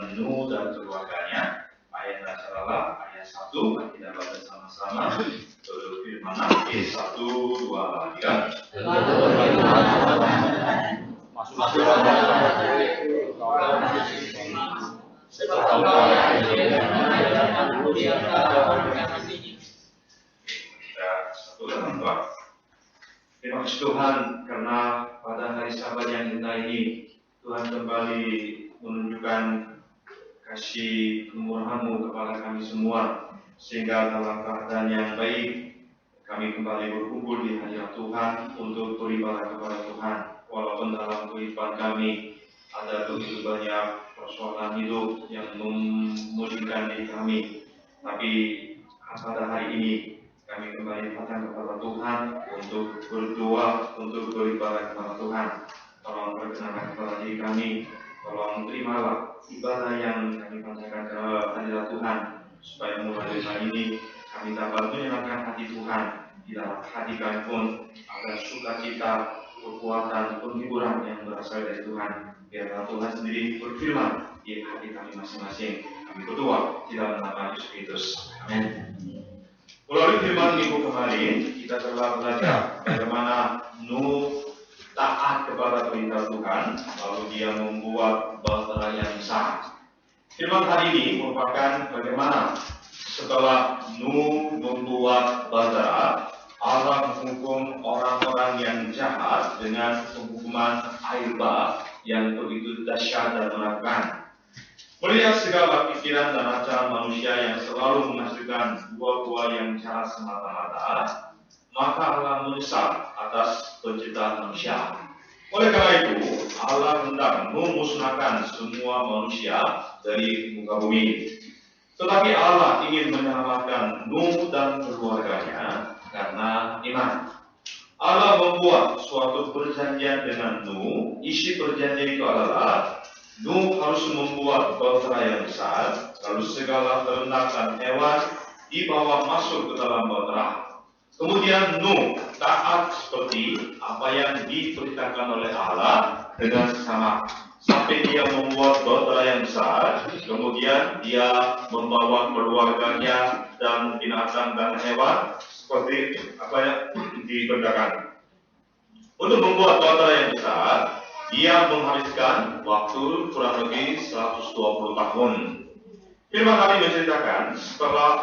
tentang Nuh dan keluarganya. Ayat Nasrallah, ayat 1, kita baca sama-sama. Turut firman Nabi 1, 2, 3. Terima kasih Tuhan karena pada hari Sabat yang indah ini Tuhan kembali menunjukkan kasih kemurahan-Mu kepada kami semua, sehingga dalam keadaan yang baik kami kembali berkumpul di hadirat Tuhan untuk beribadah kepada Tuhan. Walaupun dalam kehidupan kami ada begitu banyak persoalan hidup yang memulihkan diri kami, tapi pada hari ini kami kembali datang kepada Tuhan untuk berdoa, untuk beribadah kepada Tuhan. Tolong berkenan kepada diri kami, tolong terimalah ibadah yang kami panjatkan ke hadirat Tuhan, supaya mulai hari ini kami dapat menyenangkan hati Tuhan. Di dalam hati kami pun ada sukacita, kekuatan, penghiburan yang berasal dari Tuhan. Biarlah Tuhan sendiri berfirman di hati kami masing-masing. Kami berdoa di dalam nama Yesus Kristus. Amin. Melalui firman minggu kemarin, kita telah belajar bagaimana Nuh taat kepada perintah Tuhan, lalu dia membuat bahtera yang besar. Firman hari ini merupakan bagaimana setelah Nuh membuat bahtera, Allah menghukum orang-orang yang jahat dengan penghukuman air bah yang begitu dahsyat dan menakutkan. Melihat segala pikiran dan acara manusia yang selalu menghasilkan buah-buah yang jahat semata-mata, maka Allah menyesal atas penciptaan manusia. Oleh karena itu, Allah hendak memusnahkan semua manusia dari muka bumi. Tetapi Allah ingin menyelamatkan Nuh dan keluarganya karena iman. Allah membuat suatu perjanjian dengan Nuh. Isi perjanjian itu adalah Nuh harus membuat bahtera yang besar, lalu segala ternak dan hewan dibawa masuk ke dalam bahtera. Kemudian Nuh taat seperti apa yang diperintahkan oleh Allah dengan sama, sampai dia membuat bahtera yang besar. Kemudian dia membawa keluarganya dan binatang dan hewan seperti apa yang diperintahkan. Untuk membuat bahtera yang besar, dia menghabiskan waktu kurang lebih 120 tahun. Firman kami menceritakan setelah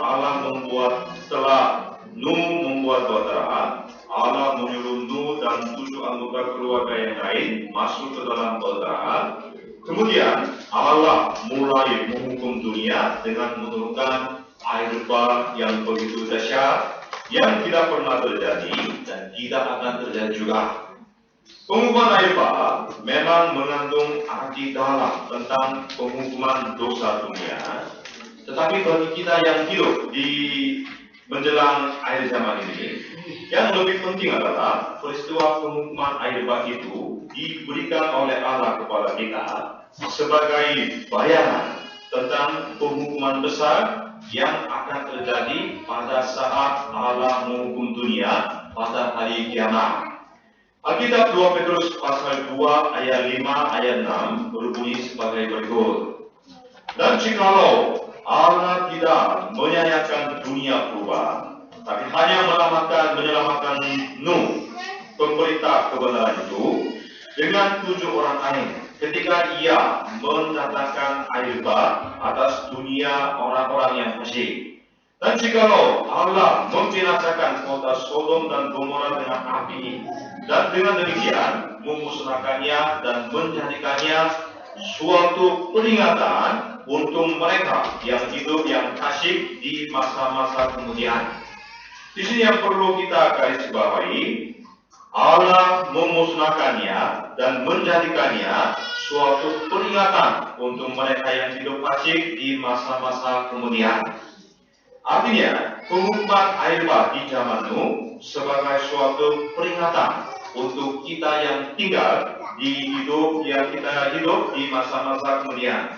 Nuh membuat bahtera, Allah menyuruh Nuh dan 7 anggota keluarga yang lain masuk ke dalam bahtera. Kemudian Allah mulai menghukum dunia dengan menurunkan air bah yang begitu dahsyat, yang tidak pernah terjadi dan tidak akan terjadi juga. Penghukuman air bah memang mengandung arti dalam tentang penghukuman dosa dunia. Tetapi bagi kita yang hidup di menjelang akhir zaman ini, yang lebih penting adalah peristiwa penghukuman air bah itu diberikan oleh Allah kepada kita sebagai bayaran tentang penghukuman besar yang akan terjadi pada saat Allah menghukum dunia pada hari kiamat. Alkitab 2 Petrus pasal 2 ayat 5 ayat 6 berbunyi sebagai berikut. Dan jikalau Allah tidak menyayangkan dunia purba, tapi hanya menyelamatkan Nuh, pemberita kebenaran itu, dengan 7 orang lain, ketika ia mendatangkan air bah atas dunia orang-orang yang fasik. Dan jikalau Allah membinasakan kota Sodom dan Gomora dengan api, dan dengan demikian memusnahkannya dan menjadikannya suatu peringatan untuk mereka yang hidup yang fasik di masa-masa kemudian. Di sini yang perlu kita garis bawahi, Allah memusnahkannya dan menjadikannya suatu peringatan untuk mereka yang hidup fasik di masa-masa kemudian. Artinya, penghukuman air bah di zaman Nuh sebagai suatu peringatan untuk kita yang tinggal di kita hidup di masa-masa kemudian.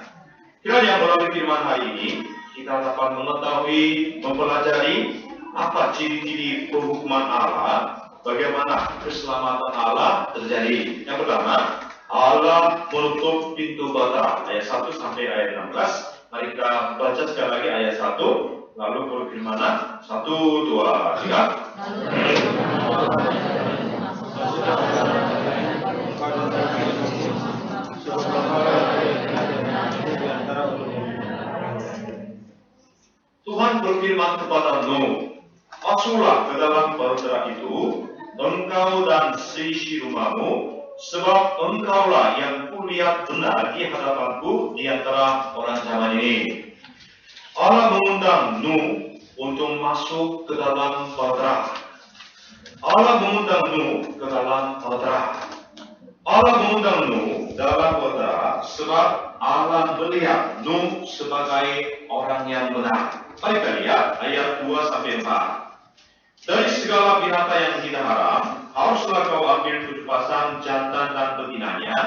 Kiranya melalui firman hari ini kita dapat mengetahui, mempelajari apa ciri-ciri penghukuman Allah, bagaimana keselamatan Allah terjadi. Yang pertama, Allah menutup pintu bahtera. Ayat 1 sampai ayat 16. Mari kita baca sekali lagi ayat 1. Lalu berfirman, 1, 2, 3. Tuhan berfirman kepada Nuh, masuklah ke dalam bahtera itu, engkau dan seisi rumahmu, sebab engkaulah yang kulihat benar di hadapanku di antara orang zaman ini. Allah mengundang Nuh untuk masuk ke dalam bahtera. Allah mengundang Nuh ke dalam bahtera. Allah mengundang Nuh dalam bahtera sebab Allah melihat Nuh sebagai orang yang benar. Mari kita lihat ayat 2 sampai 4. Dari segala binatang yang tidak haram, haruslah kau ambil 7 pasang jantan dan betinanya.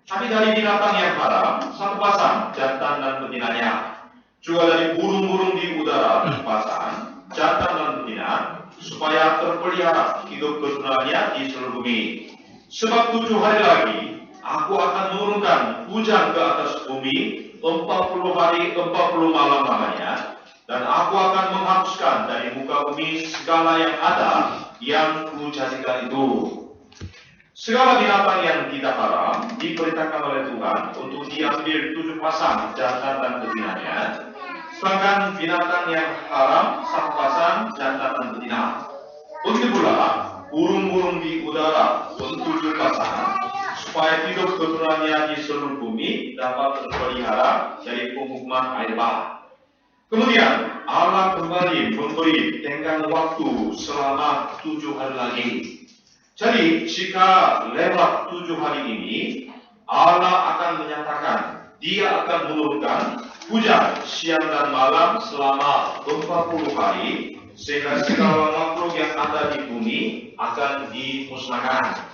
Tapi dari binatang yang haram, 1 pasang jantan dan betinanya. Juga dari burung-burung di udara 7 pasang jantan dan betina, supaya terpelihara hidup keturunannya di seluruh bumi. Sebab 7 hari lagi, aku akan menurunkan hujan ke atas bumi 40 hari 40 malam lamanya. Dan aku akan menghapuskan dari muka bumi segala yang ada yang kujadikan itu. Segala binatang yang tidak haram diperintahkan oleh Tuhan untuk diambil 7 pasang jantan dan betinanya. Sedangkan binatang yang haram 1 pasang jantan dan betina. Begitu pula burung-burung di udara untuk 7 pasang, supaya hidup keturunannya di seluruh bumi dapat terpelihara dari penghukuman air bah. Kemudian Allah kembali memberi tenggang waktu selama 7 hari lagi. Jadi jika lewat 7 hari ini, Allah akan menyatakan Dia akan menurunkan hujan siang dan malam selama 40 hari, sehingga segala makhluk yang ada di bumi akan dimusnahkan.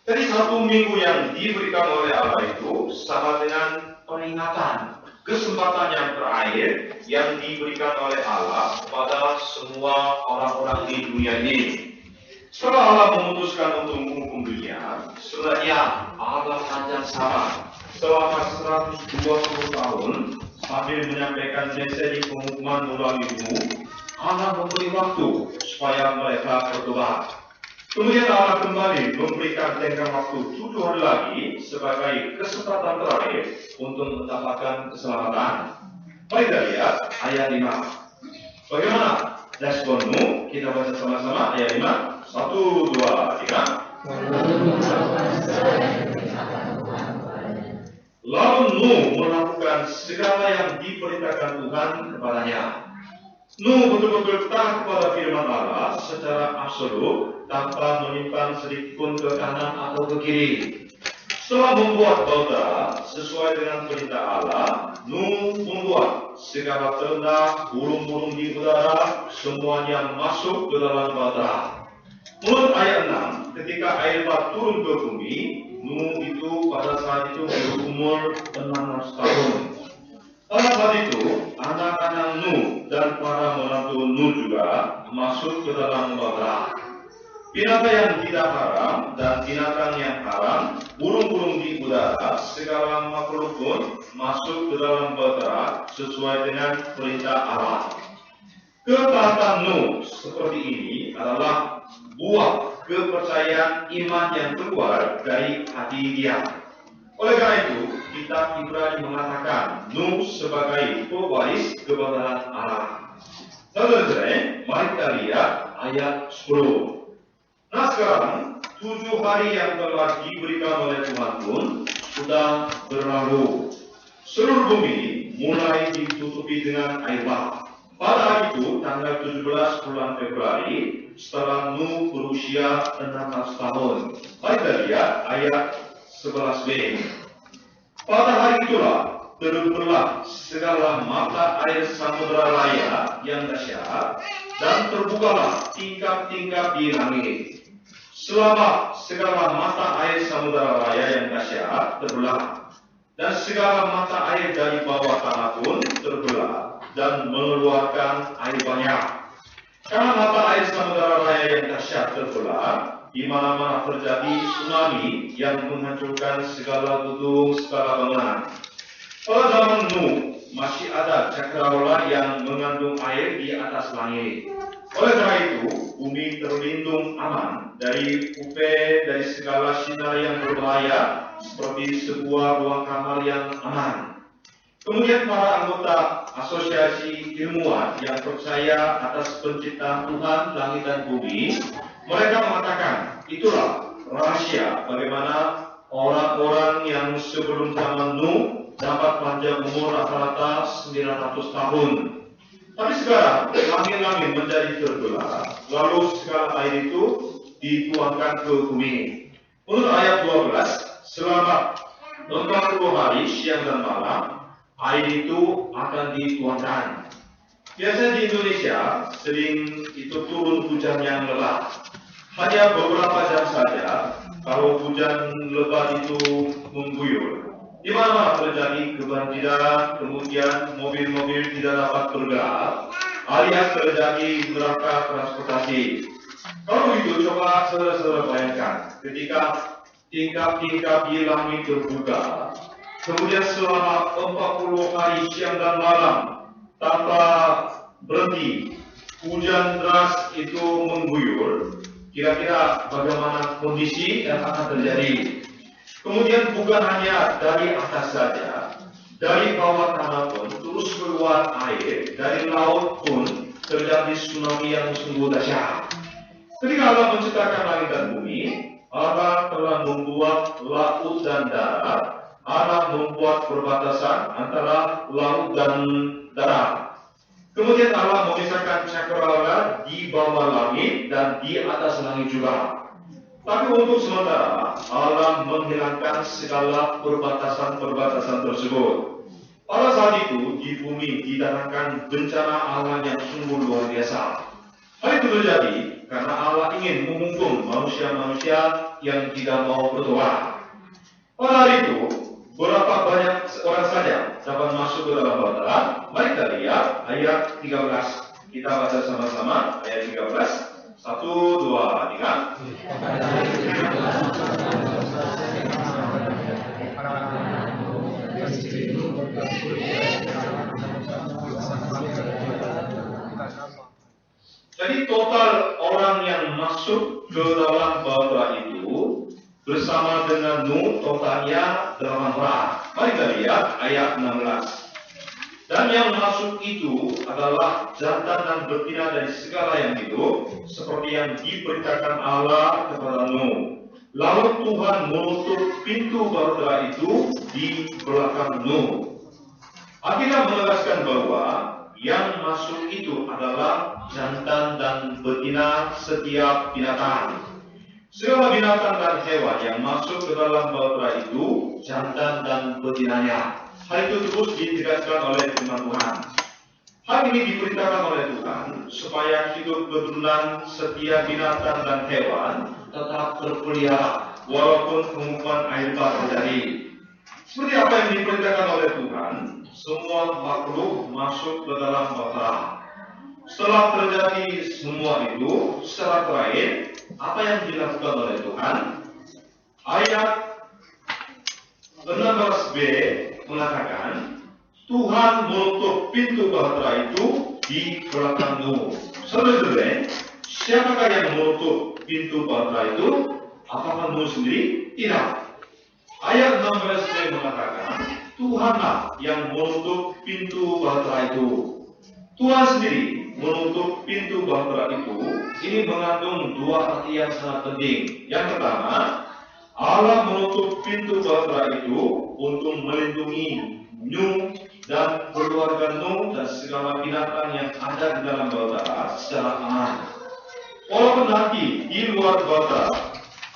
Jadi 1 minggu yang diberikan oleh Allah itu sama dengan peringatan, kesempatan yang terakhir yang diberikan oleh Allah kepada semua orang-orang di dunia ini. Setelah Allah memutuskan untuk menghukum dunia, sebenarnya Allah panjang sabar selama 120 tahun sambil menyampaikan message penghukuman melalui Nuh. Allah memberi waktu supaya mereka bertobat. Kemudian Allah kembali memberikan tenggang waktu 7 hari lagi sebagai kesempatan terakhir untuk mendapatkan keselamatan. Mari kita lihat ayat 5. Bagaimana respon Nuh? Kita baca sama-sama ayat 5. 1, 2, 3. Lalu Nuh melakukan segala yang diperintahkan Tuhan kepadanya. Nuh betul-betul taat kepada firman Allah secara absolut tanpa menyimpan sedikit pun ke kanan atau ke kiri. Setelah membuat bahtera sesuai dengan perintah Allah, Nuh membuat segala ternak, burung-burung di udara, semuanya masuk ke dalam bahtera. Menurut ayat 6, ketika air bah turun ke bumi, Nuh itu pada saat itu berumur 600 tahun. Pada saat itu, anak-anak Nuh dan para menantu Nuh juga masuk ke dalam bahtera. Binatang yang tidak haram dan binatang yang haram, burung-burung di udara, segala makhluk pun masuk ke dalam bahtera sesuai dengan perintah Allah. Ketaatan Nuh seperti ini adalah buah kepercayaan iman yang keluar dari hati dia. Oleh karena itu, kitab Ibrani mengatakan Nuh sebagai pewaris kebenaran Allah. Saudara-saudara, mari kita lihat ayat 10. Nah sekarang, 7 hari yang telah diberikan oleh Tuhan pun sudah berlalu. Seluruh bumi mulai ditutupi dengan air bah. Pada hari itu, tanggal 17 bulan Februari, setelah Nuh berusia 600 tahun. Mari kita lihat ayat 11b. Pada hari itulah terbelah segala mata air samudera raya yang dahsyat, dan terbukalah tingkap-tingkap di langit. Selama segala mata air samudera raya yang dahsyat terbelah, dan segala mata air dari bawah tanah pun terbelah dan mengeluarkan air banyak. Karena mata air samudera raya yang dahsyat terbelah, di mana-mana terjadi tsunami yang menghancurkan segala gedung, segala bangunan. Pada zaman Nuh, masih ada cakrawala yang mengandung air di atas langit. Oleh karena itu, bumi terlindung aman dari dari segala sinar yang berbahaya, seperti sebuah ruang kamar yang aman. Kemudian para anggota asosiasi ilmuwan yang percaya atas penciptaan Tuhan langit dan bumi, mereka mengatakan, itulah rahasia bagaimana orang-orang yang sebelum zaman Nuh dapat panjang umur rata-rata 900 tahun. Tapi sekarang langit-langit menjadi terbelah, lalu segala air itu dituangkan ke bumi. Menurut ayat 12, selama 40 hari siang dan malam, air itu akan dituangkan. Biasanya di Indonesia sering itu turun hujan yang lebat. Hanya beberapa jam saja, kalau hujan lebat itu mengguyur, di mana terjadi kebanjiran, kemudian mobil-mobil tidak dapat bergerak, alias terjadi neraka transportasi. Kalau begitu, coba saudara-saudara bayangkan, ketika tingkap-tingkap di langit terbuka, kemudian selama 40 hari siang dan malam tanpa berhenti, hujan deras itu mengguyur. Kira-kira bagaimana kondisi yang akan terjadi? Kemudian bukan hanya dari atas saja, dari bawah tanah pun terus keluar air, dari laut pun terjadi tsunami yang sungguh dahsyat. Ketika Allah menciptakan langit dan bumi, Allah telah membuat laut dan darat. Allah membuat perbatasan antara laut dan darat. Kemudian Allah memisahkan cakrawala di bawah langit dan di atas langit juga. Tapi untuk sementara Allah menghilangkan segala perbatasan-perbatasan tersebut. Pada saat itu di bumi didatangkan bencana alam yang sungguh luar biasa. Hal itu terjadi karena Allah ingin menghukum manusia-manusia yang tidak mau bertobat. Pada hari itu berapa banyak orang saja dapat masuk ke dalam Bahtera? Mari kita lihat ayat 13. Kita baca sama-sama ayat 13. 1, 2, 3. Jadi total orang yang masuk ke dalam Bahtera itu bersama dengan Nuh totalnya 8 orang. Mari kita lihat ayat 16. Dan yang masuk itu adalah jantan dan betina dari segala yang hidup, seperti yang diperintahkan Allah kepada Nuh. Lalu Tuhan menutup pintu Bahtera itu di belakang Nuh. Alkitab menegaskan bahwa yang masuk itu adalah jantan dan betina setiap binatang. Segala binatang dan hewan yang masuk ke dalam Bahtera itu jantan dan betinanya. Hal itu terus ditegaskan oleh firman Tuhan. Hal ini diperintahkan oleh Tuhan supaya hidup keturunan setiap binatang dan hewan tetap terpelihara walaupun pengumuman air bah terjadi. Seperti apa yang diperintahkan oleh Tuhan, semua makhluk masuk ke dalam Bahtera. Setelah terjadi semua itu, secara terakhir, apa yang dilakukan oleh Tuhan? Ayat 16b mengatakan, Tuhan menutup pintu Bahtera itu di belakang Nuh. Saudara-saudara, siapakah yang menutup pintu Bahtera itu? Apakah Nuh sendiri? Tidak. Ayat 16b mengatakan, Tuhanlah yang menutup pintu Bahtera itu. Tuhan sendiri menutup pintu Bahtera itu. Ini mengandung dua arti yang sangat penting. Yang pertama, Allah menutup pintu Bahtera itu untuk melindungi Nuh dan keluarga Nuh dan segala binatang yang ada di dalam Bahtera secara aman. Walaupun nanti di luar Bahtera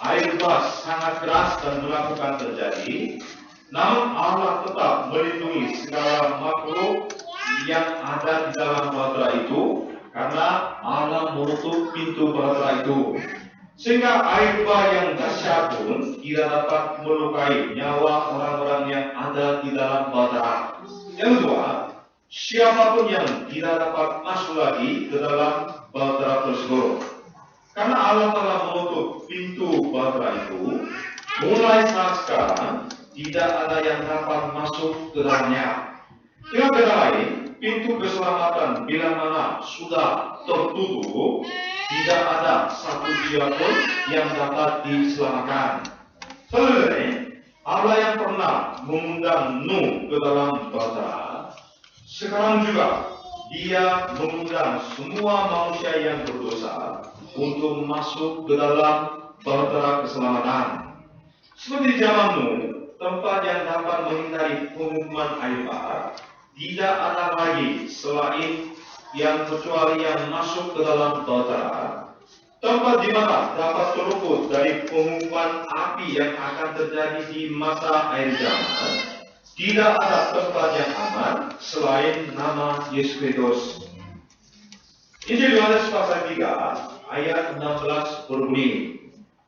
air bah sangat keras dan melakukan terjadi, namun Allah tetap melindungi segala makhluk yang ada di dalam Bahtera itu karena Allah menutup pintu Bahtera itu. Sehingga air bah yang dahsyat pun tidak dapat melukai nyawa orang-orang yang ada di dalam Bahtera. Yang kedua, siapapun yang tidak dapat masuk lagi ke dalam Bahtera tersebut. Karena Allah telah menutup pintu bahtera itu, mulai saat sekarang tidak ada yang dapat masuk ke dalamnya. Dengan kata lain, pintu keselamatan bila mana sudah tertutup, tidak ada satu dia pun yang dapat diselamatkan. Saudara, Allah yang pernah mengundang Nuh ke dalam bahtera, sekarang juga Dia mengundang semua manusia yang berdosa untuk masuk ke dalam bahtera keselamatan. Seperti zaman Nuh, tempat yang dapat menghindari penghukuman air bah, tidak ada lagi selain yang kecuali yang masuk ke dalam bahtera. Tempat di mana dapat terluput dari penghukuman api yang akan terjadi di masa akhir zaman. Tidak ada tempat yang aman selain nama Yesus Kristus. Injil Yohanes pasal 3 ayat 16 berbunyi,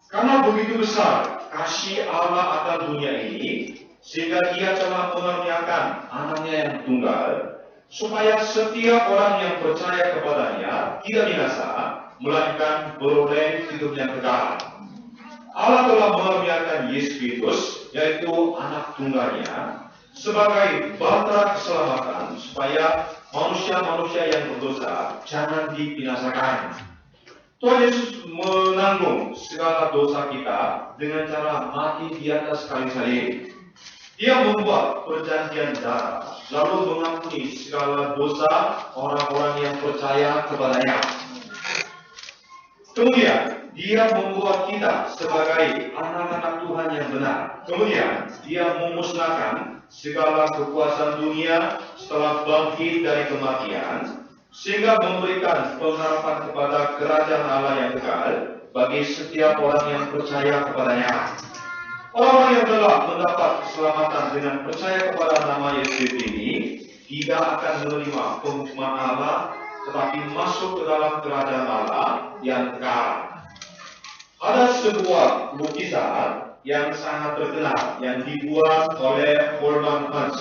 karena begitu besar kasih Allah akan dunia ini, sehingga Dia telah mengaruniakan anaknya yang tunggal, supaya setiap orang yang percaya kepadanya tidak binasa, melainkan beroleh hidup yang kekal. Allah telah mengaruniakan Yesus Kristus, yaitu anak tunggalnya, sebagai bahtera keselamatan, supaya manusia-manusia yang berdosa jangan dibinasakan. Tuhan Yesus menanggung segala dosa kita dengan cara mati di atas kayu salib. Dia membuat perjanjian darah, lalu mengampuni segala dosa orang-orang yang percaya kepadanya. Kemudian, Dia membuat kita sebagai anak-anak Tuhan yang benar. Kemudian, Dia memusnahkan segala kekuasaan dunia setelah bangkit dari kematian, sehingga memberikan pengharapan kepada kerajaan Allah yang kekal bagi setiap orang yang percaya kepadanya. Orang yang telah mendapat keselamatan dengan percaya kepada nama Yesus ini tidak akan menerima penghukuman Allah, tetapi masuk ke dalam kerajaan Allah yang kekal. Ada sebuah lukisan yang sangat terkenal yang dibuat oleh Holman Hunt.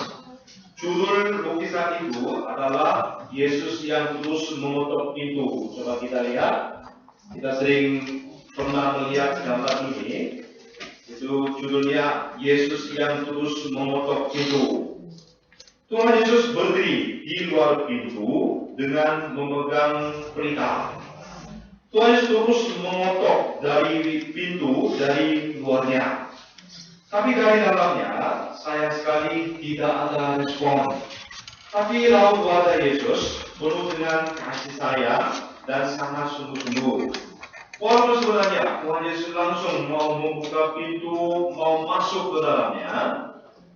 Judul lukisan itu adalah Yesus yang terus mengetuk pintu. Coba kita lihat. Kita sering pernah melihat gambar ini. Itu judulnya Yesus yang terus mengetuk pintu. Tuhan Yesus berdiri di luar pintu dengan memegang pelita. Tuhan Yesus terus mengetuk dari pintu dari luarnya. Tapi dari dalamnya, sayang sekali tidak ada respon. Tapi raut wajah Yesus penuh dengan kasih sayang dan sangat sungguh-sungguh. Walaupun sebenarnya Tuhan Yesus langsung mau membuka pintu, mau masuk ke dalamnya,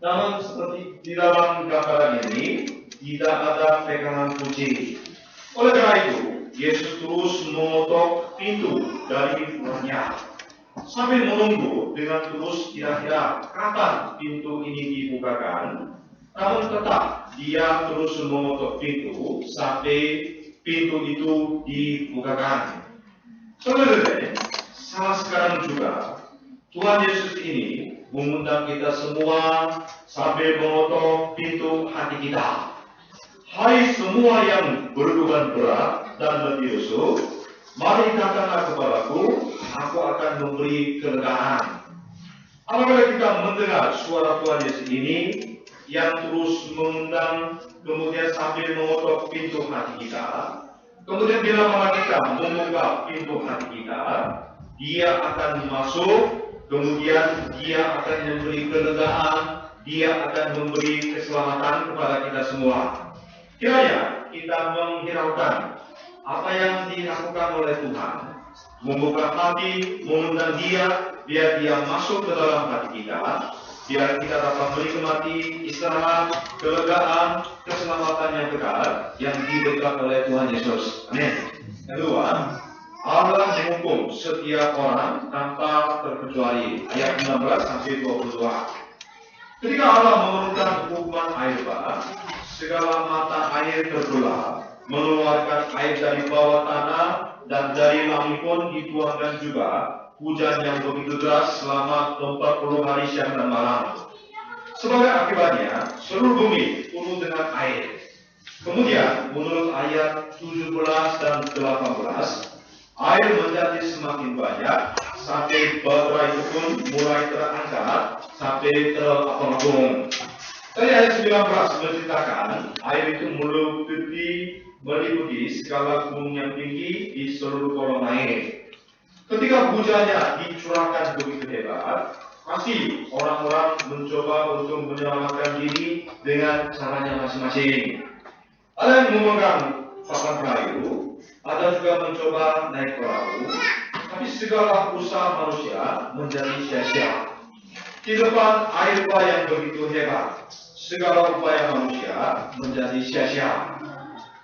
namun seperti di dalam gambaran ini, tidak ada pegangan kunci. Oleh karena itu, Yesus terus mengetuk pintu dari luarnya, sambil menunggu dengan terus kira-kira kapan pintu ini dibukakan. Namun tetap Dia terus mengetuk pintu sampai pintu itu dibukakan. Saudara, saat sekarang juga Tuhan Yesus ini mengundang kita semua sambil mengetuk pintu hati kita. Hai semua yang berbeban berat dan letih lesu, mari katakanlah kepadaku, aku akan memberi kelegaan. Apabila kita mendengar suara Tuhan Yesus ini yang terus mengundang, kemudian sambil mengetuk pintu hati kita, kemudian bila mana kita membuka pintu hati kita, Dia akan masuk, kemudian Dia akan memberi kelegaan, Dia akan memberi keselamatan kepada kita semua. Kiranya kita menghiraukan apa yang dilakukan oleh Tuhan, membuka hati, mengundang Dia, biar Dia masuk ke dalam hati kita, biar kita dapat menikmati istirahat, kelegaan, keselamatan yang kekal yang diberikan oleh Tuhan Yesus. Amin. Kedua, Allah menghukum setiap orang tanpa terkecuali. Ayat 19 sampai 22. Ketika Allah menurunkan hukuman air bah, segala mata air terbelah, mengeluarkan air dari bawah tanah, dan dari langit pun dituangkan juga hujan yang begitu deras selama 40 hari siang dan malam. Sebagai akibatnya, seluruh bumi penuh dengan air. Kemudian, menurut ayat 17 dan 18, air menjadi semakin banyak sampai batra itu pun mulai terangkat sampai terapung-apung. Tadi ayat 19 menceritakan air itu meliputi segala gunung yang tinggi di seluruh kolom air. Ketika hujannya dicurahkan begitu hebat, pasti orang-orang mencoba untuk menyelamatkan diri dengan caranya masing-masing. Ada yang memegang papan perahu, ada juga mencoba naik perahu, tapi segala usaha manusia menjadi sia-sia. Di depan air bah yang begitu hebat, segala upaya manusia menjadi sia-sia.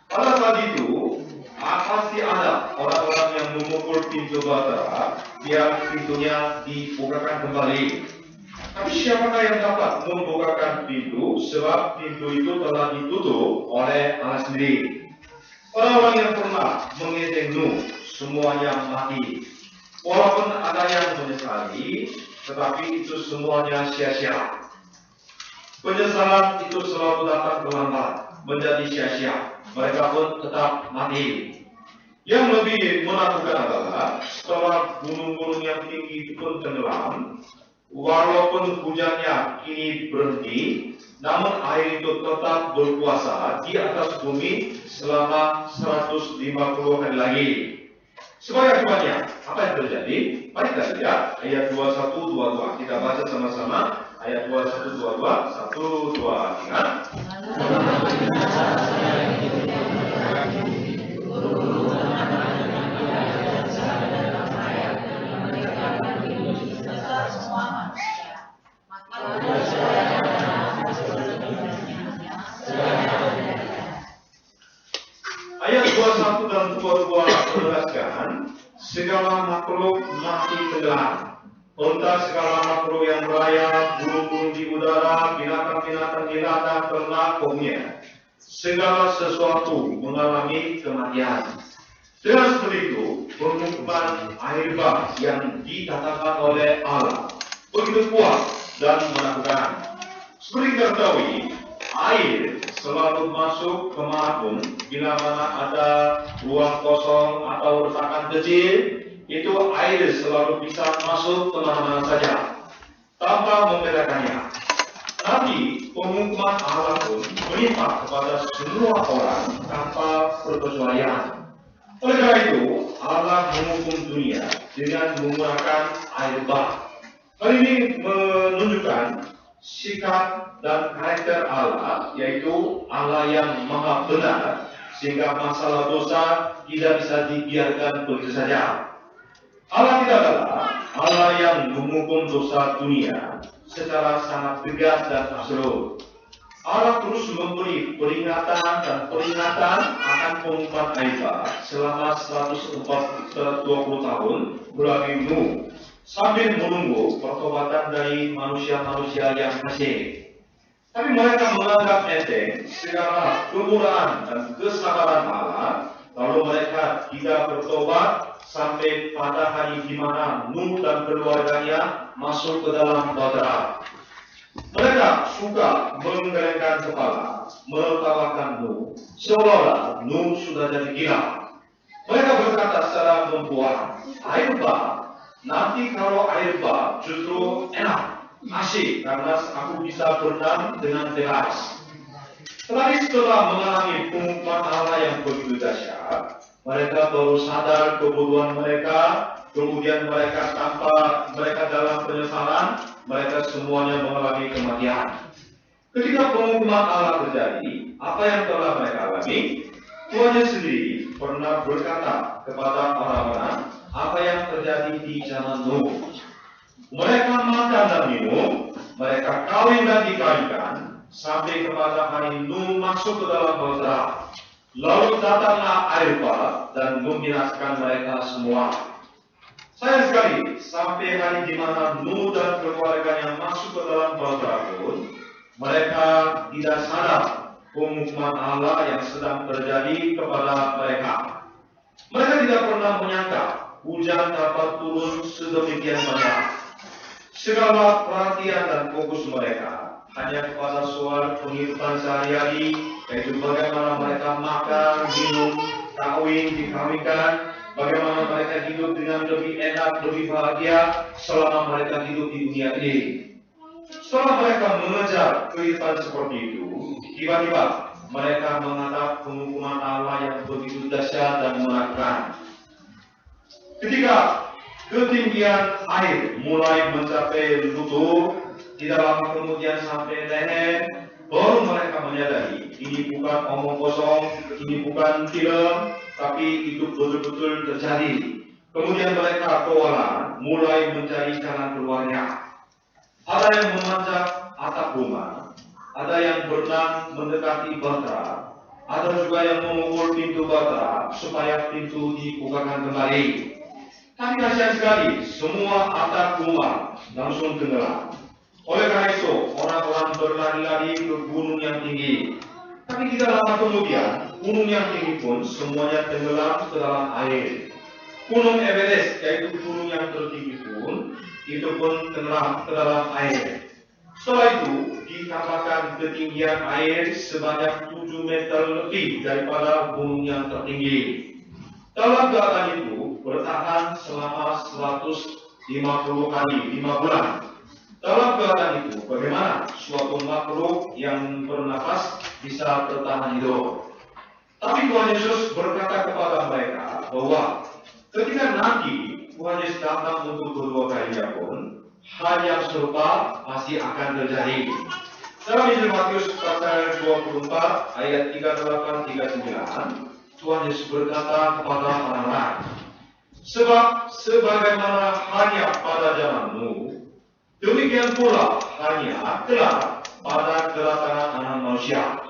Pada saat itu, pasti ada orang-orang yang memukul pintu bata biar pintunya dibukakan kembali. Tapi siapakah yang dapat membukakan pintu sebab pintu itu telah ditutup oleh Allah sendiri. Orang-orang yang pernah mengejek Nuh semuanya mati. Walaupun ada yang menyesali, tetapi itu semuanya sia-sia. Penyesalan itu selalu datang terlambat, menjadi sia-sia. Mereka pun tetap mati. Yang lebih menakutkan adalah setelah gunung-gunung yang tinggi itu pun tenggelam, walaupun hujannya kini berhenti, namun air itu tetap berkuasa di atas bumi selama 150 hari lagi. Sebagai akibatnya, apa yang terjadi? Mari kita lihat ayat 21-22. Kita baca sama-sama ayat 21-22. 1, 2, 3. Ayat 21 dan 22 menjelaskan segala makhluk mati tenggelam. Entah segala makhluk yang berlayar, burung-burung di udara, binatang-binatang di ladang, ternak, pokoknya segala sesuatu mengalami kematian. Dengan seperti itu, penghukuman air bah yang dikatakan oleh Allah begitu kuat dan menakutkan. Seperti kita ketahui, air selalu masuk kemanapun bila mana ada ruang kosong atau retakan kecil, itu air selalu bisa masuk kemana-mana saja tanpa membedakannya. Tapi penghukuman Allah pun menimpa kepada semua orang tanpa perkecualian. Oleh karena itu, Allah menghukum dunia dengan menggunakan air bah. Hal ini menunjukkan sikap dan karakter Allah, yaitu Allah yang maha benar, sehingga masalah dosa tidak bisa dibiarkan begitu saja. Allah tidak adalah Allah yang menghukum dosa dunia secara sangat tegas dan absolut. Allah terus memberi peringatan dan peringatan akan penghukuman air bah selama 120 tahun melalui Nuh, sambil menunggu pertobatan dari manusia-manusia yang fasik. Tapi mereka menganggap enteng segala kemurahan dan kesabaran Allah, lalu mereka tidak bertobat sampai pada hari di mana Nuh dan keluarganya masuk ke dalam bahtera. Mereka suka menggelengkan kepala, menertawakan Nuh, seolah Nuh sudah jadi gila. Mereka berkata secara membuat, air bah, nanti kalau air bah justru enak, asik, karena aku bisa berenang dengan bebas. Tetapi setelah mengalami penghukuman Allah yang begitu dahsyat, mereka baru sadar kebodohan mereka, kemudian mereka tanpa mereka dalam penyesalan, mereka semuanya mengalami kematian. Ketika penghukuman Allah terjadi, apa yang telah mereka alami? Tuhan sendiri pernah berkata kepada orang-orang apa yang terjadi di zaman Nuh. Mereka makan dan minum, mereka kawin dan dikawinkan, sampai kepada hari Nuh masuk ke dalam bahtera. Lalu datanglah air bah dan membinasakan mereka semua. Sayang sekali, sampai hari di mana Nuh dan keluarganya masuk ke dalam bahtera pun, mereka tidak sadar penghukuman Allah yang sedang terjadi kepada mereka. Mereka tidak pernah menyangka hujan dapat turun sedemikian banyak. Segala perhatian dan fokus mereka hanya kepada soal penghidupan sehari-hari, yaitu bagaimana mereka makan, minum, kawin, dikawinkan, bagaimana mereka hidup dengan lebih enak, lebih bahagia selama mereka hidup di dunia ini. Setelah mereka mengejar kehidupan seperti itu, tiba-tiba mereka menghadap penghukuman Allah yang begitu dahsyat dan menakutkan. Ketika ketinggian air mulai mencapai lutut, di dalam kemudian sampai leher, baru mereka menyadari ini bukan omong kosong, ini bukan film, tapi itu betul-betul terjadi. Kemudian mereka kewalahan, mulai mencari jalan keluarnya. Ada yang memanjat atap rumah, ada yang berenang mendekati bahtera, ada juga yang memukul pintu bahtera supaya pintu dibukakan kembali. Tapi kasihan sekali, semua atap rumah langsung tenggelam. Oleh karena itu, orang-orang berlari-lari ke gunung yang tinggi. Tapi tidak lama kemudian, gunung yang tinggi pun semuanya tenggelam ke dalam air. Gunung Everest, yaitu gunung yang tertinggi pun, itu pun tenggelam ke dalam air. Setelah itu, ditambahkan ketinggian air sebanyak 7 meter lebih daripada gunung yang tertinggi. Dalam keadaan itu, bertahan selama 150 kali 5 bulan. Dalam keadaan itu, bagaimana suatu makhluk yang bernafas bisa bertahan hidup? Tapi Tuhan Yesus berkata kepada mereka bahwa ketika nanti Tuhan Yesus datang untuk kedua kalinya pun, hal yang serupa pasti akan terjadi. Dalam Injil Matius pasal 24 ayat 38-39, Tuhan Yesus berkata kepada orang-orang, sebab sebagaimana hanya pada zamanmu, demikian pula hanya kelak pada kedatangan Anak Manusia.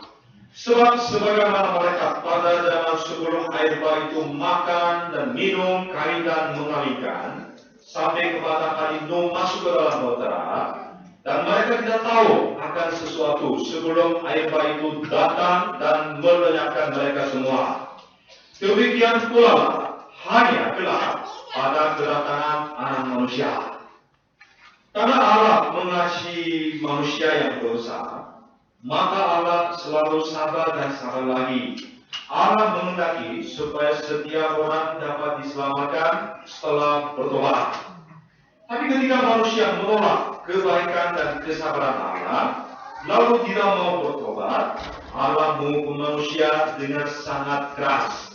Sebab sebagaimana mereka pada zaman sebelum air bah itu makan dan minum, kawin dan mengawinkan, sampai kepada hari Nuh masuk ke dalam bahtera, dan mereka tidak tahu akan sesuatu sebelum air bah itu datang dan melenyapkan mereka semua. Demikian pula hanya kelak pada kedatangan Anak Manusia. Karena Allah mengasihi manusia yang berdosa, maka Allah selalu sabar dan sabar lagi. Allah menghendaki supaya setiap orang dapat diselamatkan setelah bertobat. Tapi ketika manusia menolak kebaikan dan kesabaran Allah, lalu tidak mau bertobat, Allah menghukum manusia dengan sangat keras.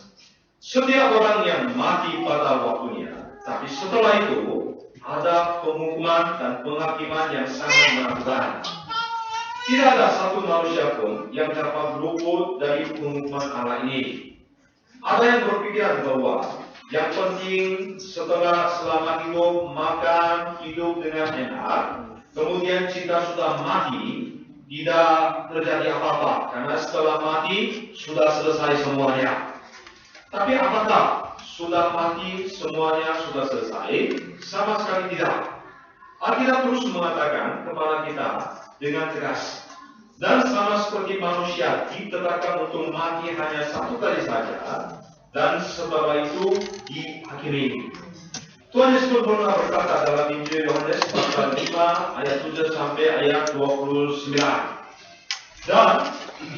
Setiap orang yang mati pada waktunya, tapi setelah itu ada penghukuman dan penghakiman yang sangat menakutkan. Tidak ada satu manusia pun yang dapat luput dari penghukuman Allah ini. Ada yang berpikiran bahwa yang penting setelah selama hidup makan, hidup dengan enak, kemudian jika sudah mati, tidak terjadi apa-apa, karena setelah mati sudah selesai semuanya. Tapi apakah sudah mati semuanya sudah selesai? Sama sekali tidak. Alkitab terus mengatakan kepada kita dengan tegas, dan sama seperti manusia ditetapkan untuk mati hanya satu kali saja, dan setelah itu dihakimi. Tuhan Yesus pernah berkata dalam Injil Yohanes pasal 5 ayat 7 sampai ayat 29, dan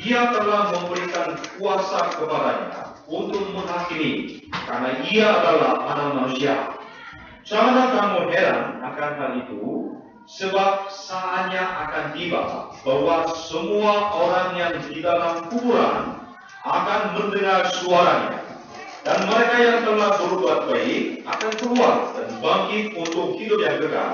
Dia telah memberikan kuasa kepadanya untuk menghakimi, karena Ia adalah Anak Manusia. Janganlah kamu heran akan hal itu, sebab saatnya akan tiba bahwa semua orang yang di dalam kuburan akan mendengar suaranya, dan mereka yang telah berbuat baik akan keluar dan bangkit untuk hidup yang kekal.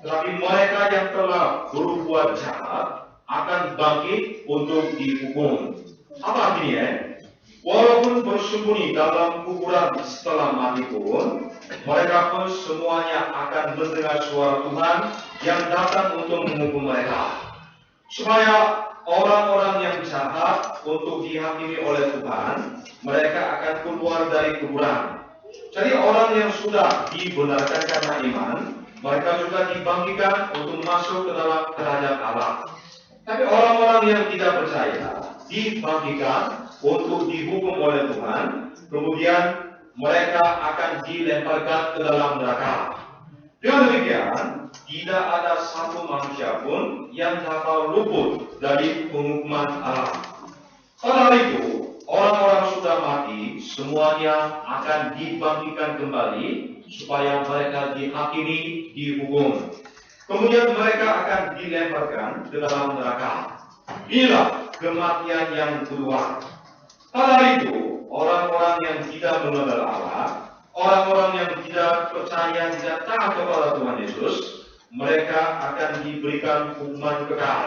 Tetapi mereka yang telah berbuat jahat akan bangkit untuk dihukum. Apa artinya? Walaupun bersembunyi dalam kuburan setelah mati pun, mereka pun semuanya akan mendengar suara Tuhan yang datang untuk menghukum mereka. Supaya orang-orang yang jahat untuk dihakimi oleh Tuhan, mereka akan keluar dari kuburan. Jadi orang yang sudah dibenarkan karena iman, mereka juga dibangkitkan untuk masuk ke dalam kerajaan Allah. Tapi orang-orang yang tidak percaya dibangkitkan untuk dihukum oleh Tuhan, kemudian mereka akan dilemparkan ke dalam neraka. Dengan demikian, tidak ada satu manusia pun yang dapat luput dari penghukuman Allah. Pada hari itu, orang-orang sudah mati, semua semuanya akan dibangkitkan kembali supaya mereka dihakimi, dihukum. Kemudian mereka akan dilemparkan ke dalam neraka. Inilah kematian yang kedua. Pada hari itu, orang-orang yang tidak mengenal Allah, orang-orang yang tidak percaya, tidak taat kepada Tuhan Yesus, mereka akan diberikan hukuman kekal.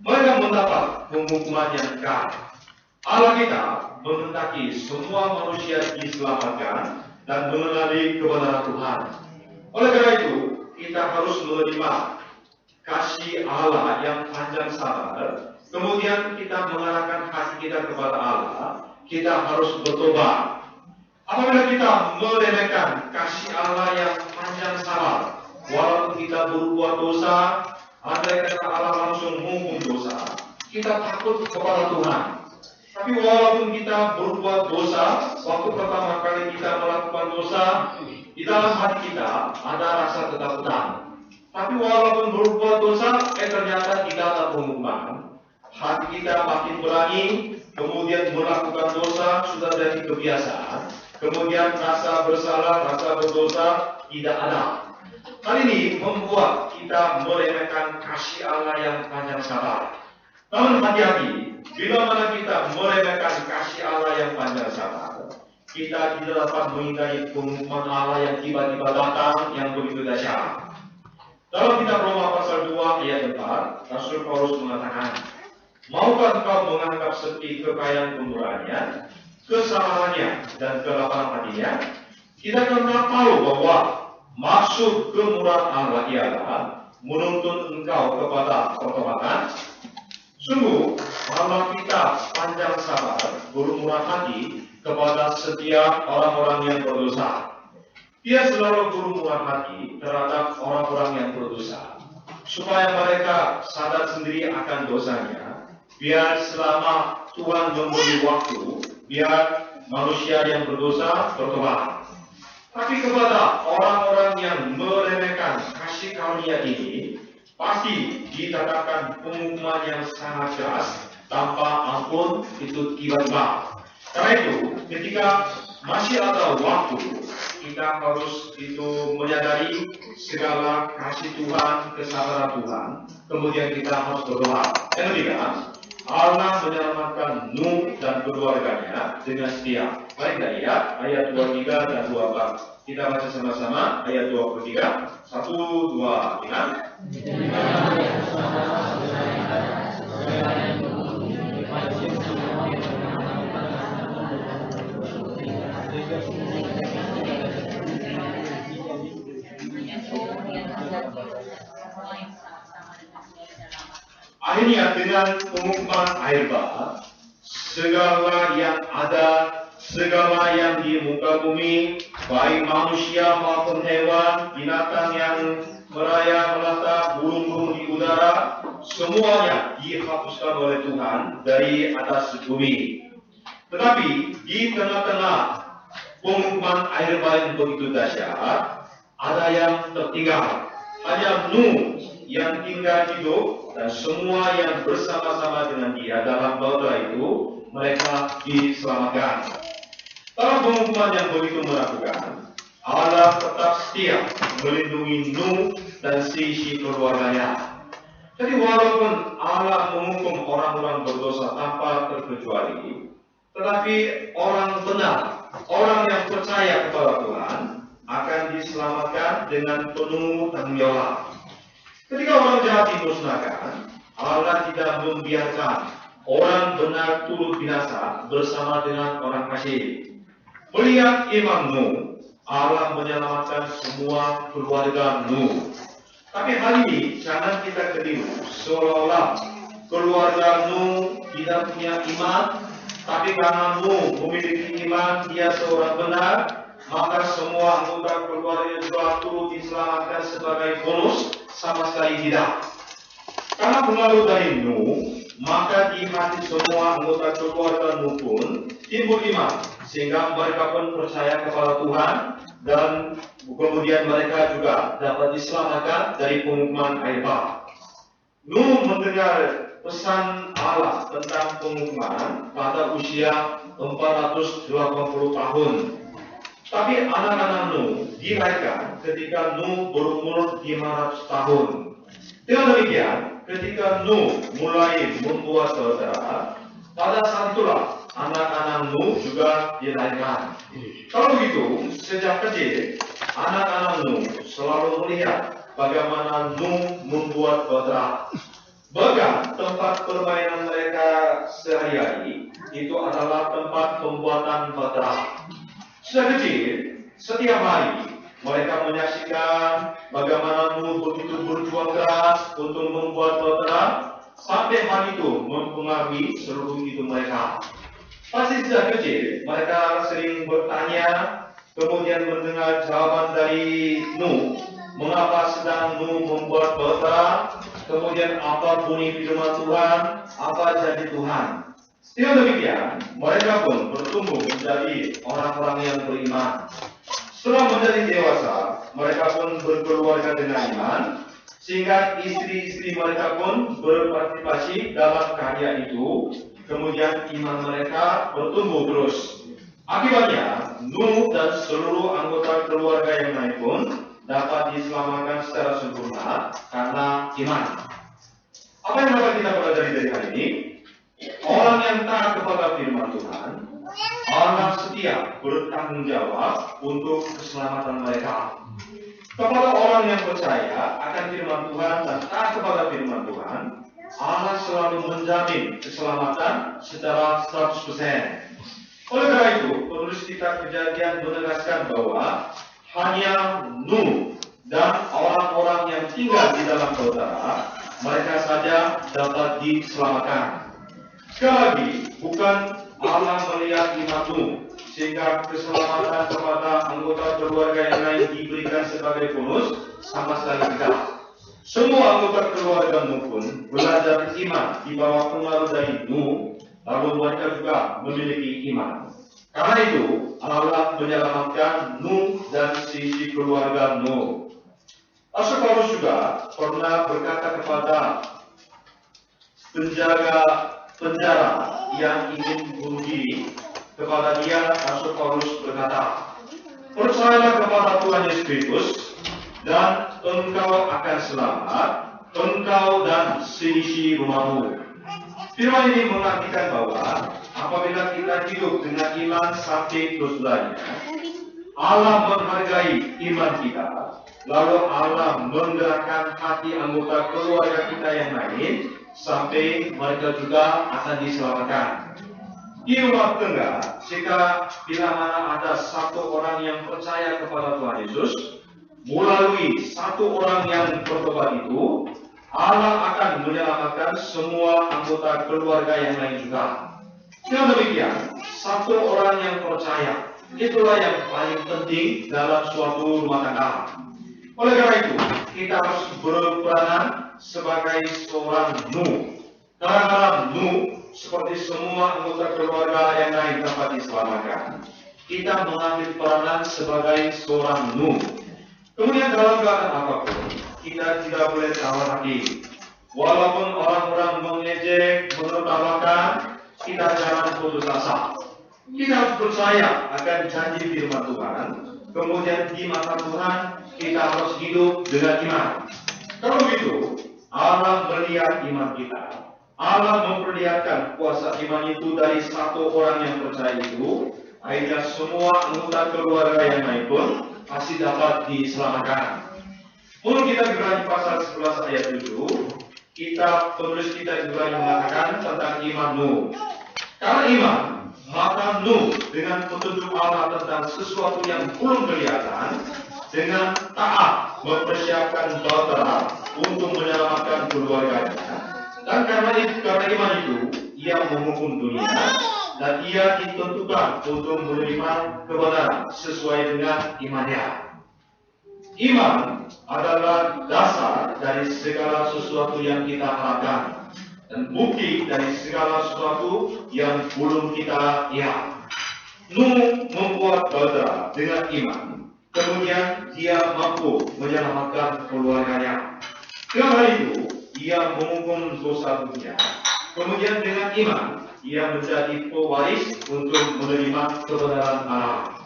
Mereka mendapat hukuman yang kekal. Allah kita menghendaki semua manusia diselamatkan dan mengenali kebenaran Tuhan. Oleh karena itu, kita harus menerima kasih Allah yang panjang sabar. Kemudian kita mengarahkan hati kita kepada Allah. Kita harus bertobat. Apabila kita meremehkan kasih Allah yang panjang sabar, walaupun kita berbuat dosa, andai kata Allah langsung menghukum dosa, kita takut kepada Tuhan. Tapi walaupun kita berbuat dosa, waktu pertama kali kita melakukan dosa, di dalam hati kita ada rasa ketakutan. Tapi walaupun berbuat dosa, ternyata tidak ada penghukuman. Hati kita makin berani, kemudian melakukan dosa sudah jadi kebiasaan. Kemudian rasa bersalah, rasa berdosa tidak ada. Hal ini membuat kita meremehkan kasih Allah yang panjang sabar. Namun hati-hati, bila mana kita meremehkan kasih Allah yang panjang sabar, kita tidak dapat menghindari penghukuman Allah yang tiba-tiba datang yang begitu dahsyat. Dalam kitab Roma pasal 2 ayat 4, Rasul Paulus mengatakan, maukah engkau menganggap seperti kekayaan kemurahannya, kesabarannya, dan kelaparan hatinya? Kita kena tahu bahwa maksud kemurahan Allah ialah menuntun engkau kepada pertobatan. Sungguh, Allah kita panjang sabar, bermurah hati kepada setiap orang-orang yang berdosa. Dia selalu bermurah hati terhadap orang-orang yang berdosa, supaya mereka sadar sendiri akan dosanya. Biar selama Tuhan memberi waktu, biar manusia yang berdosa bertobat. Tapi kepada orang-orang yang meremehkan kasih karunia ini, pasti ditetapkan penghukuman yang sangat keras tanpa ampun itu tiba-tiba. Karena itu, ketika masih ada waktu, kita harus menyadari segala kasih Tuhan, kesabaran Tuhan. Kemudian kita harus berdoa. Yang ketiga, Allah menyelamatkan Nuh dan keluarganya dengan setia. Mari kita lihat ayat 23 dan 24. Kita baca sama-sama ayat 23. 1, 2, 3. Akhirnya dengan penghukuman air bah, segala yang ada, segala yang di muka bumi, baik manusia maupun hewan, binatang yang merayap melata, burung-burung di udara, semuanya dihapuskan oleh Tuhan dari atas bumi. Tetapi di tengah-tengah penghukuman air bah yang begitu dahsyat, ada yang tertinggal. Hanya Nuh yang tinggal hidup dan semua yang bersama-sama dengan dia dalam bahtera itu, mereka diselamatkan. Dalam penghukuman yang begitu menakutkan, Allah tetap setia melindungi Nuh dan si keluarganya. Jadi walaupun Allah menghukum orang-orang berdosa tanpa terkecuali, tetapi orang benar, orang yang percaya kepada Tuhan, akan diselamatkan dengan penuh tanggung jawab. Ketika orang jahat dimusnahkan, Allah tidak membiarkan orang benar turut binasa bersama dengan orang fasik. Melihat iman Nuh, Allah menyelamatkan semua keluarga Nuh. Tapi hal ini jangan kita keliru, seolah-olah keluarga Nuh tidak punya iman, tapi karena Nuh memiliki iman, dia seorang benar, maka semua anggota keluarga juga turut diselamatkan sebagai bonus. Sama sekali tidak. Karena pengaruh dari Nuh, maka di hati semua anggota keluarga Nuh pun timbul iman, sehingga mereka pun percaya kepada Tuhan, dan kemudian mereka juga dapat diselamatkan dari penghukuman air bah. Nuh mendengar pesan Allah tentang penghukuman pada usia 480 tahun. Tapi anak-anak Nuh dilahirkan ketika Nuh berumur 500 tahun. Dengan demikian, ketika Nuh mulai membuat saudara, pada saat itulah anak-anak Nuh juga dilahirkan. Kalau begitu, sejak kecil, anak-anak Nuh selalu melihat bagaimana Nuh membuat bahtera. Bahkan tempat permainan mereka sehari-hari itu adalah tempat pembuatan bahtera. Sejak kecil, setiap hari mereka menyaksikan bagaimana Nuh begitu berjuang keras untuk membuat bahtera, sampai hal itu mempengaruhi seluruh hidup mereka. Pasti sejak kecil mereka sering bertanya, kemudian mendengar jawaban dari Nuh, mengapa sedang Nuh membuat bahtera, kemudian apa bunyi firman Tuhan, apa janji Tuhan. Dengan demikian, mereka pun bertumbuh menjadi orang-orang yang beriman. Setelah menjadi dewasa, mereka pun berkeluarga dengan iman, sehingga istri-istri mereka pun berpartisipasi dalam karya itu. Kemudian iman mereka bertumbuh terus. Akibatnya, Nuh dan seluruh anggota keluarga yang lain pun dapat diselamatkan secara sempurna karena iman. Apa yang dapat kita pelajari dari hal ini? Orang yang taat kepada firman Tuhan, orang setia bertanggung jawab untuk keselamatan mereka. Kepada orang yang percaya akan firman Tuhan dan taat kepada firman Tuhan, Allah selalu menjamin keselamatan secara 100%. Oleh karena itu, penulis kitab Kejadian menegaskan bahwa hanya Nuh dan orang-orang yang tinggal di dalam bahtera, mereka saja dapat diselamatkan. Sekali lagi, bukan Allah melihat iman Nuh sehingga keselamatan kepada anggota keluarga yang lain diberikan sebagai bonus, sama sekali tidak. Semua anggota keluarga Nuh pun belajar iman di bawah pengaruh dari Nuh, lalu mereka juga memiliki iman. Karena itu, Allah menyelamatkan Nuh dan sisi keluarga Nuh. Rasul Paulus juga pernah berkata kepada penjaga penjara yang ingin bunuh diri, kepada dia Rasul Paulus berkata, percayalah kepada Tuhan Yesus Kristus dan engkau akan selamat, engkau dan seisi rumahmu. Firman ini mengartikan bahwa apabila kita hidup dengan iman sampai kesudahannya, Allah menghargai iman kita, lalu Allah menggerakkan hati anggota keluarga kita yang lain sampai mereka juga akan diselamatkan. Di rumah tangga, jika bila mana ada satu orang yang percaya kepada Tuhan Yesus, melalui satu orang yang bertobat itu, Allah akan menyelamatkan semua anggota keluarga yang lain juga. Dengan demikian, satu orang yang percaya, itulah yang paling penting dalam suatu rumah tangga. Oleh karena itu, kita harus berperanan sebagai seorang Nuh. Karena Nuh, seperti semua anggota keluarga yang lain dapat diselamatkan, kita mengambil peranan sebagai seorang Nuh. Kemudian dalam keadaan apapun, kita tidak boleh tawar hati. Walaupun orang-orang mengejek, menertawakan, kita jangan putus asa. Kita harus percaya akan janji firman Tuhan. Kemudian di mata Tuhan, kita harus hidup dengan iman. Kalau begitu, Allah melihat iman kita. Allah memperlihatkan kuasa iman itu dari satu orang yang percaya itu. Akhirnya semua anggota keluarga yang lain pun pasti dapat diselamatkan. Menurut kita Ibrani pasal 11 ayat 7, penulis kita Ibrani mengatakan tentang iman Nuh. Karena iman, maka Nuh dengan petunjuk Allah tentang sesuatu yang belum kelihatan, dengan taat mempersiapkan bahtera untuk menyelamatkan keluarganya. Dan karena iman itu, ia menghukum dunia, dan ia ditentukan untuk menerima kebenaran sesuai dengan imannya. Iman adalah dasar dari segala sesuatu yang kita harapkan, dan bukti dari segala sesuatu yang belum kita lihat. Nuh membuat bahtera dengan iman, kemudian dia mampu menyelamatkan keluarganya. Karena itu, ia menghukum dosa dunia. Kemudian dengan iman, ia menjadi pewaris untuk menerima kebenaran Allah.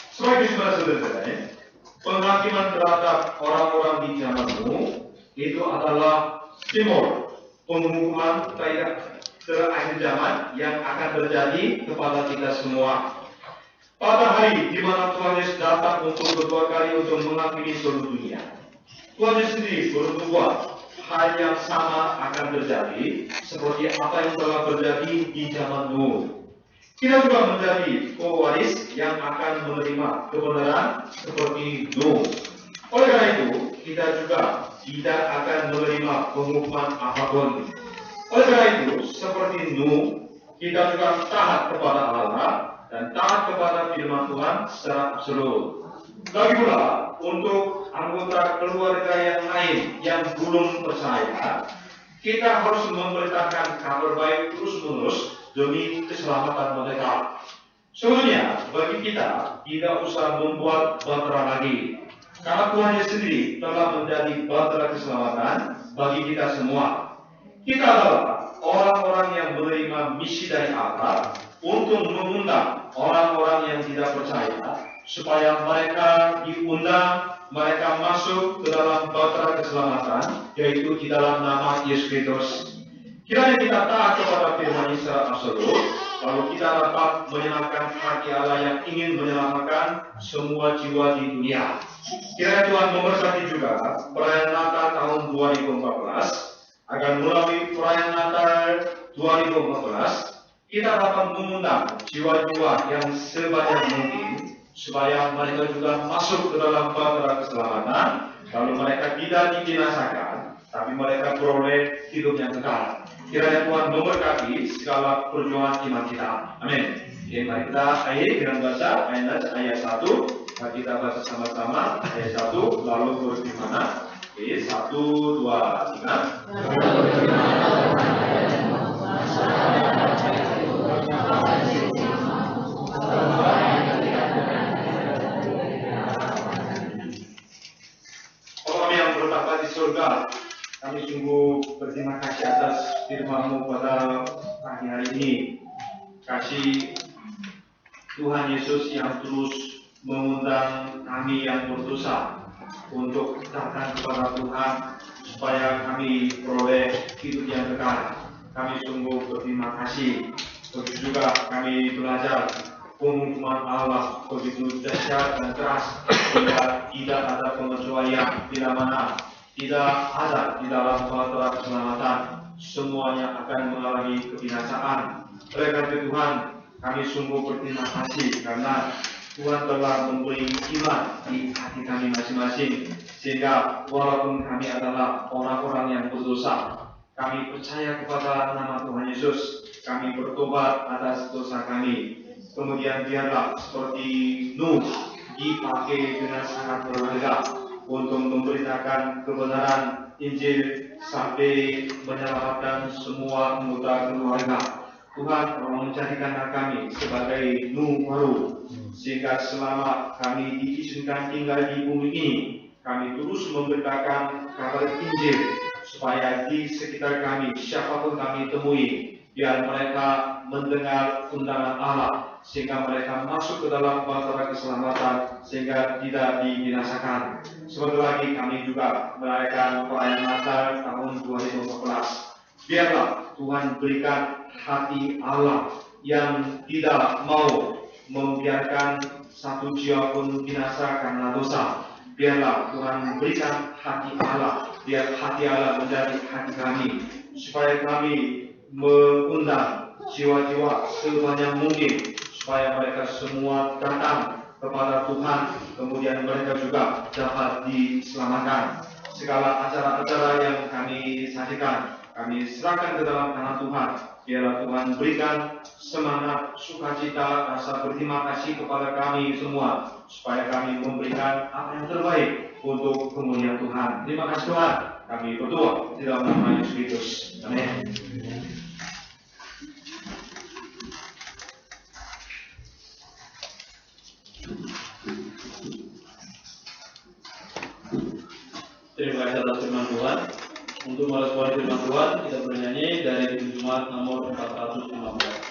Sebagai saudara-saudara, penghakiman terhadap orang-orang di zaman Nuh itu adalah simbol penghukuman terakhir zaman yang akan terjadi kepada kita semua. Pada hari di mana Tuhan Yesus datang untuk kedua kali untuk mengakhiri seluruh dunia, Tuhan Yesus sendiri bernubuat hal yang sama akan terjadi seperti apa yang telah terjadi di zaman Nuh. Kita juga menjadi pewaris yang akan menerima kebenaran seperti Nuh. Oleh karena itu, kita juga tidak akan menerima penghukuman apapun. Oleh karena itu, seperti Nuh, kita juga taat kepada Allah dan taat kepada firman Tuhan secara absolut. Lagi pula, untuk anggota keluarga yang lain yang belum percaya, kita harus memberitakan kabar baik terus-menerus demi keselamatan mereka. Sebenarnya, bagi kita tidak usah membuat bahtera lagi, karena Tuhan Yesus sendiri telah menjadi bahtera keselamatan bagi kita semua. Kita adalah orang-orang yang menerima misi dari Allah untuk mengundang orang-orang yang tidak percaya supaya mereka diundang, mereka masuk ke dalam bahtera keselamatan, yaitu di dalam nama Yesus Kristus. Kiranya kita taat kepada firman secara absolut, lalu kita dapat menyenangkan hati Allah yang ingin menyelamatkan semua jiwa di dunia. Kiranya Tuhan memberkati juga perayaan Natal tahun 2014, agar melalui perayaan Natal 2014, kita dapat mengundang jiwa-jiwa yang sebanyak mungkin supaya mereka juga masuk ke dalam bahtera keselamatan, lalu mereka tidak dibinasakan, tapi mereka beroleh hidup yang kekal. Kiranya Tuhan memberkati segala perjuangan iman kita. Amin. Oke, mari kita akhiri dengan baca ayat 1. Mari kita baca sama-sama ayat 1, lalu berfirman. Oke, 1, 2, 3. Allah yang bertapa di surga, kami sungguh berterima kasih atas firman-Mu pada pagi hari ini. Kasih Tuhan Yesus yang terus mengundang kami yang berdosa untuk datang kepada Tuhan supaya kami peroleh hidup yang kekal. Kami sungguh berterima kasih. Begitu juga kami belajar penghukuman Allah begitu dahsyat dan keras, sehingga tidak ada pengecualian, bila mana tidak ada di dalam bahtera keselamatan, semuanya akan mengalami kebinasaan. Oleh karena Tuhan, kami sungguh berterima kasih karena Tuhan telah memberi iman di hati kami masing-masing, sehingga walaupun kami adalah orang-orang yang berdosa, kami percaya kepada nama Tuhan Yesus, kami bertobat atas dosa kami. Kemudian biarlah seperti Nuh dipakai dengan sangat berharga untuk memberitakan kebenaran Injil sampai menyelamatkan semua anggota keluarga. Tuhan telah menjadikan kami sebagai Nuh baru, sehingga selama kami diizinkan tinggal di bumi ini, kami terus memberitakan kabar Injil supaya di sekitar kami, siapapun kami temui, biar mereka mendengar undangan Allah, sehingga mereka masuk ke dalam bahtera keselamatan, sehingga tidak dibinasakan. Sebentar lagi kami juga merayakan perayaan Natal tahun 2014. Biarlah Tuhan berikan hati Allah yang tidak mau membiarkan satu jiwa pun binasa karena dosa. Biarlah Tuhan berikan hati Allah, biar hati Allah menjadi hati kami, supaya kami mengundang jiwa-jiwa sebanyak mungkin supaya mereka semua datang kepada Tuhan, kemudian mereka juga dapat diselamatkan. Segala acara-acara yang kami sajikan, kami serahkan ke dalam tangan Tuhan. Biarlah Tuhan berikan semangat, sukacita, rasa berterima kasih kepada kami semua, supaya kami memberikan apa yang terbaik untuk kemuliaan Tuhan. Terima kasih Tuhan. Kami berdoa di dalam nama Yesus Kristus. Amin. Terima kasih atas firman Tuhan. Untuk meresponi firman Tuhan, kita bernyanyi dari Jumat nomor 415.